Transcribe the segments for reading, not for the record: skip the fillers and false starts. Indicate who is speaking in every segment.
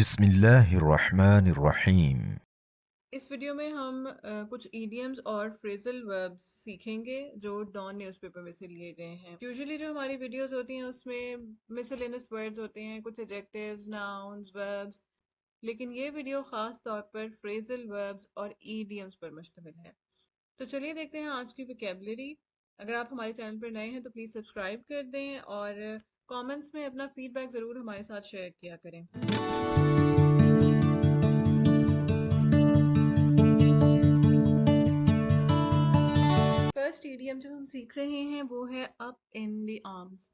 Speaker 1: بسم اللہ الرحمن الرحیم۔
Speaker 2: اس ویڈیو میں ہم کچھ ایڈیمز اور فریزل وربز سیکھیں گے جو ڈان نیوز پیپر میں سے لیے گئے ہیں۔ یوزولی جو ہماری ویڈیوز ہوتی ہیں اس میں مسلینس ورڈز ہوتے ہیں، کچھ ایڈجیکٹیوز، ناؤنز، وربز، لیکن یہ ویڈیو خاص طور پر فریزل وربز اور ایڈیمز پر مشتمل ہے۔ تو چلیے دیکھتے ہیں آج کی ویکیبلری۔ اگر آپ ہمارے چینل پر نئے ہیں تو پلیز سبسکرائب کر دیں اور کامنٹس میں اپنا فیڈ بیک ضرور ہمارے ساتھ شیئر کیا کریں۔ فرسٹ ایڈیم جو ہم سیکھ رہے ہیں وہ ہے اپ ان دی آرمز۔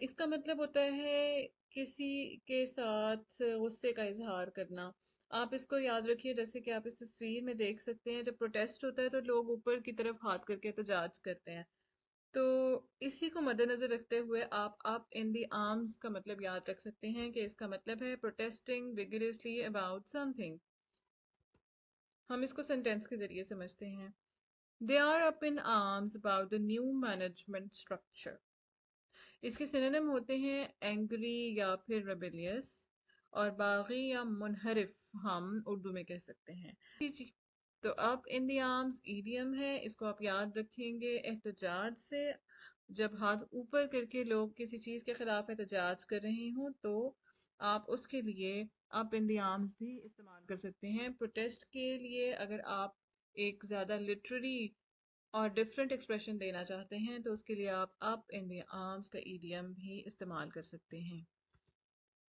Speaker 2: اس کا مطلب ہوتا ہے کسی کے ساتھ غصے کا اظہار کرنا۔ آپ اس کو یاد رکھیے، جیسے کہ آپ اس تصویر میں دیکھ سکتے ہیں، جب پروٹیسٹ ہوتا ہے تو لوگ اوپر کی طرف ہاتھ کر کے احتجاج کرتے ہیں۔ تو اسی کو مد نظر رکھتے ہوئے آپ اپ ان دی آرمز کا مطلب یاد رکھ سکتے ہیں کہ اس کا مطلب ہے پروٹیسٹنگ ویگریسلی اباؤٹ سم تھنگ۔ ہم اس کو سینٹینس کے ذریعے سمجھتے ہیں۔ They are up in arms about the new management structure۔ اس کے سینونیم ہوتے ہیں angry یا پھر rebellious، اور باغی یا منحرف ہم اردو میں کہہ سکتے ہیں۔ جی، تو up in the arms idiom ہے، اس کو آپ یاد رکھیں گے احتجاج سے۔ جب ہاتھ اوپر کر کے لوگ کسی چیز کے خلاف احتجاج کر رہے ہوں تو آپ اس کے لیے up in the arms بھی استعمال کر سکتے ہیں۔ پروٹیسٹ کے لیے اگر آپ ایک زیادہ لٹریری اور ڈفرینٹ ایکسپریشن دینا چاہتے ہیں تو اس کے لیے آپ اپ ان دی آرمز کا ایڈیم بھی استعمال کر سکتے ہیں۔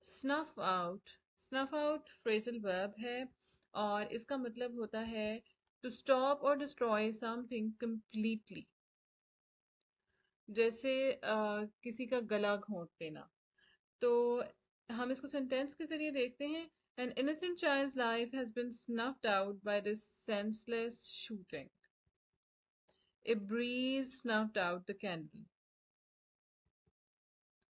Speaker 2: سنف آؤٹ، سنف آؤٹ فریزل ورب ہے اور اس کا مطلب ہوتا ہے ٹو اسٹاپ اور ڈسٹروائے سم تھنگ کمپلیٹلی، جیسے کسی کا گلا گھونٹ دینا۔ تو ہم اس کو سینٹینس کے ذریعے دیکھتے ہیں۔ An innocent child's life has been snuffed out by this senseless shooting۔ A breeze snuffed out the candle۔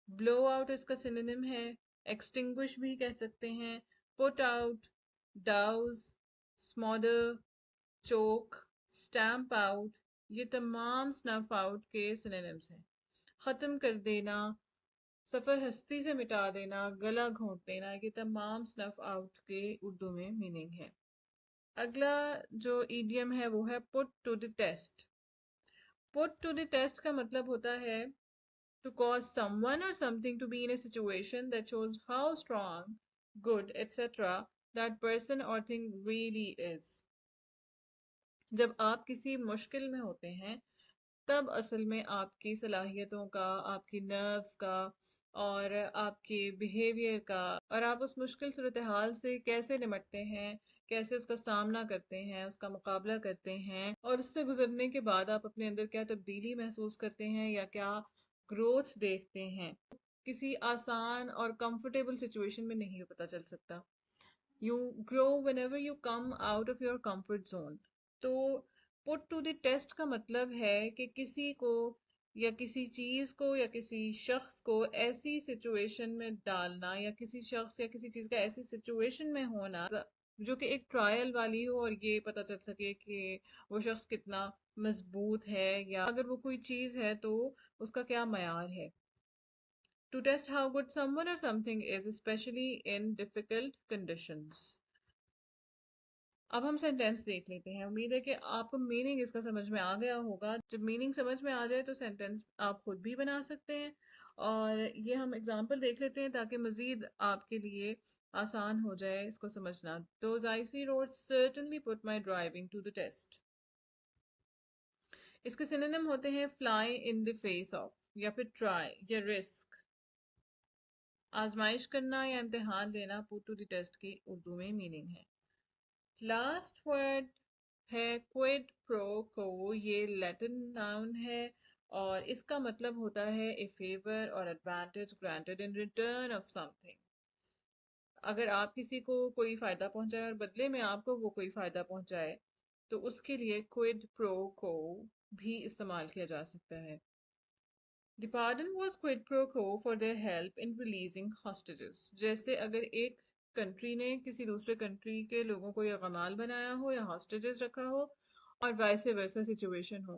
Speaker 2: blow out اس کا سینونیم ہے extinguish بھی کہہ سکتے ہیں، put out، douse، smother، choke، stamp out، یہ تمام snuff out کے synonyms ہیں۔ ختم کر دینا، سفر ہستی سے مٹا دینا، گلا گھونٹ دینا، یہ تمام snuff out کے اردو میں میننگ ہے۔ اگلا جو ایڈیم ہے وہ ہے put to the test۔ put to the test کا مطلب ہوتا ہے to cause someone or something to be in a situation that shows how strong, good, etc. that person or thing really is۔ جب آپ کسی مشکل میں ہوتے ہیں تب اصل میں آپ کی صلاحیتوں کا، آپ کی نروس کا اور آپ کے بیہیویئر کا، اور آپ اس مشکل صورتحال سے کیسے نمٹتے ہیں، کیسے اس کا سامنا کرتے ہیں، اس کا مقابلہ کرتے ہیں، اور اس سے گزرنے کے بعد آپ اپنے اندر کیا تبدیلی محسوس کرتے ہیں یا کیا گروتھ دیکھتے ہیں، کسی آسان اور کمفرٹیبل سچویشن میں نہیں پتہ چل سکتا۔ You grow whenever you come out of your comfort zone۔ تو put to the test کا مطلب ہے کہ کسی کو یا کسی چیز کو یا کسی شخص کو ایسی سچویشن میں ڈالنا، یا کسی شخص یا کسی چیز کا ایسی سچویشن میں ہونا جو کہ ایک ٹرائل والی ہو، اور یہ پتہ چل سکے کہ وہ شخص کتنا مضبوط ہے، یا اگر وہ کوئی چیز ہے تو اس کا کیا معیار ہے۔ To test how good someone or something is, especially in difficult conditions۔ اب ہم سینٹینس دیکھ لیتے ہیں۔ امید ہے کہ آپ کو میننگ اس کا سمجھ میں آ گیا ہوگا۔ جب میننگ سمجھ میں آ جائے تو سینٹینس آپ خود بھی بنا سکتے ہیں، اور یہ ہم اگزامپل دیکھ لیتے ہیں تاکہ مزید آپ کے لیے آسان ہو جائے اس کو سمجھنا۔ Those icy roads certainly put my driving to the test۔ اس کے سینونیم ہوتے ہیں fly in the face of، یا پھر try یا risk۔ آزمائش کرنا یا امتحان لینا put to the test کی اردو میں میننگ ہے۔ لاسٹ ورڈ ہے quid pro quo۔ یہ لیٹن ناؤن ہے اور اس کا مطلب ہوتا ہے a favor or advantage granted in return of something۔ اگر آپ کسی کو کوئی فائدہ پہنچائے اور بدلے میں آپ کو وہ کوئی فائدہ پہنچائے تو اس کے لیے quid pro quo بھی استعمال کیا جا سکتا ہے۔ The pardon was quid pro quo for their help in releasing hostages۔ جیسے اگر ایک کنٹری نے کسی دوسرے کنٹری کے لوگوں کو یرغمال بنایا ہو یا ہاسٹیجز رکھا ہو، اور وائس ورسا سچویشن ہو،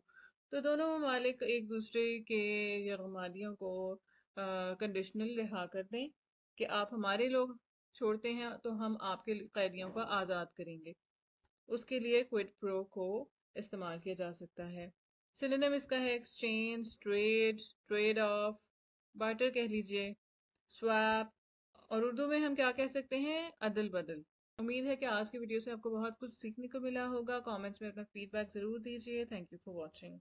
Speaker 2: تو دونوں ممالک ایک دوسرے کے یرغمالیوں کو کنڈیشنل رہا کر دیں کہ آپ ہمارے لوگ چھوڑتے ہیں تو ہم آپ کے قیدیوں کو آزاد کریں گے، اس کے لیے کوئٹ پرو کو استعمال کیا جا سکتا ہے۔ سینونیم اس کا ہے exchange, trade, trade off, barter کہہ لیجئے، سواپ، اور اردو میں ہم کیا کہہ سکتے ہیں؟ عدل بدل۔ امید ہے کہ آج کی ویڈیو سے آپ کو بہت کچھ سیکھنے کو ملا ہوگا۔ کامنٹس میں اپنا فیڈ بیک ضرور دیجیے۔ Thank you for watching.